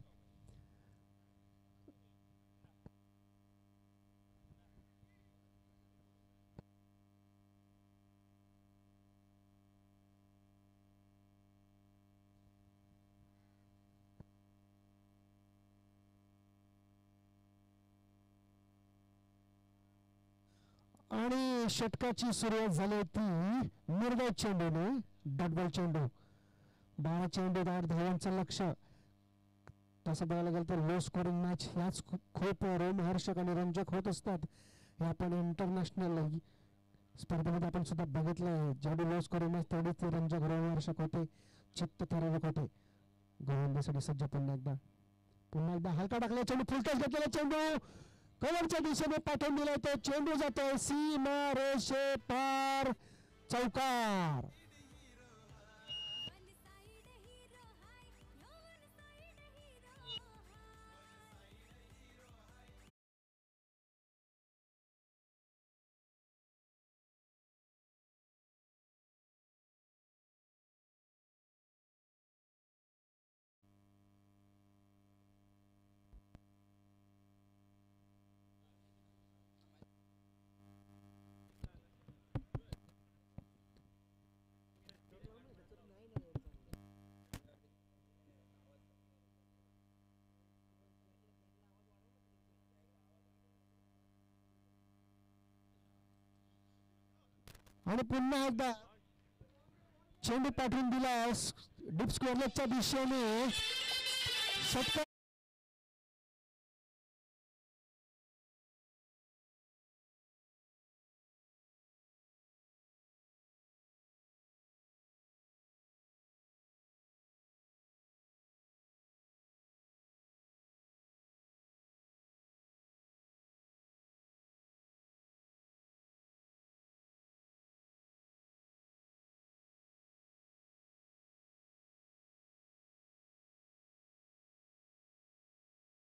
[SPEAKER 1] आणि षटकाची सुरुवात झाली ती निर्धाव चेंडूने, डॉटबॉल चेंडू. 12 चेंडू 8 धावांचं लक्ष. तसं बघायला गेलं तर लो स्कोरिंग मॅच ह्याच खूप रोमहर्षक आणि रंजक होत असतात. हे आपण इंटरनॅशनल स्पर्धेमध्ये आपण सुद्धा बघितलंय. जेवढी लो स्कोरिंग मॅच तेवढीच रंजक रोमहर्षक होते, चित्त थरारक होते. गोलंदाजीसाठी सज्ज पुन्हा एकदा हलका टाकला चेंडू, फुलटॉस घेतलेला चेंडू कव्हरच्या दिशेने पाठवून दिला. तो चेंडू जातोय सीमा रेषे पार, चौकार. आणि पुन्हा एकदा चेंडू पाठवून दिला डीप स्क्वेअर लेगच्या दिशेने. षटकार